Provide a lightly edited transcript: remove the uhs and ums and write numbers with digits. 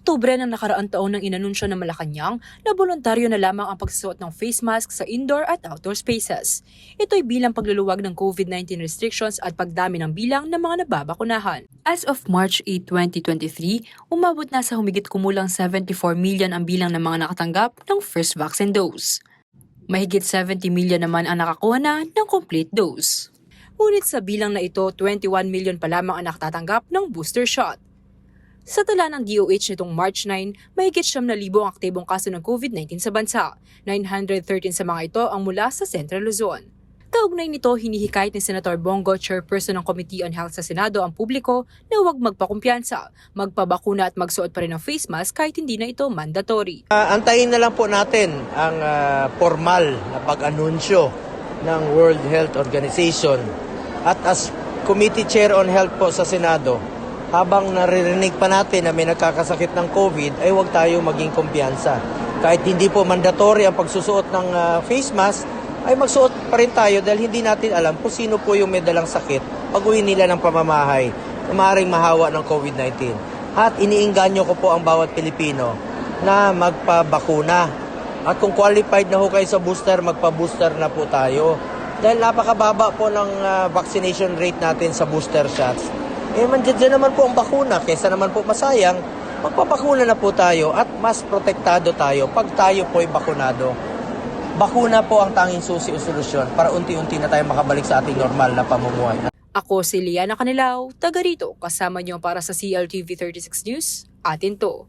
Oktubre ng nakaraang taon nang inanunsyo ng Malacanang na voluntaryo na lamang ang pagsusuot ng face mask sa indoor at outdoor spaces. Ito'y bilang pagluluwag ng COVID-19 restrictions at pagdami ng bilang ng mga nababakunahan. As of March 8, 2023, umabot na sa humigit kumulang 74 million ang bilang ng mga nakatanggap ng first vaccine dose. Mahigit 70 million naman ang nakakuha na ng complete dose. Ngunit sa bilang na ito, 21 million pa lamang ang nakatatanggap ng booster shot. Sa tala ng DOH nitong March 9, mahigit 7,000 ang aktibong kaso ng COVID-19 sa bansa. 913 sa mga ito ang mula sa Central Luzon. Kaugnay nito, hinihikayat ni Senator Bongo, chairperson ng Committee on Health sa Senado, ang publiko na huwag magpakumpiyansa, magpabakuna at magsuot pa rin ng face mask kahit hindi na ito mandatory. Antayin na lang po natin ang formal na pag-anunsyo ng World Health Organization. At as Committee Chair on Health po sa Senado, habang naririnig pa natin na may nagkakasakit ng COVID, ay huwag tayo maging kumpiyansa. Kahit hindi po mandatory ang pagsusuot ng face mask, ay magsuot pa rin tayo dahil hindi natin alam kung sino po yung may dalang sakit pag-uwi nila ng pamamahay na maaaring mahawa ng COVID-19. At iniinganyo ko po ang bawat Pilipino na magpabakuna. At kung qualified na ho kayo sa booster, magpa-booster na po tayo. Dahil napakababa po ng vaccination rate natin sa booster shots. Mandiyan naman po ang bakuna, kaysa naman po masayang, magpapakuna na po tayo at mas protektado tayo pag tayo po ay bakunado. Bakuna po ang tanging susi o solusyon para unti-unti na tayo makabalik sa ating normal na pamumuhay. Ako si Liana Canilao, taga rito, kasama niyo para sa CLTV 36 News, atin to.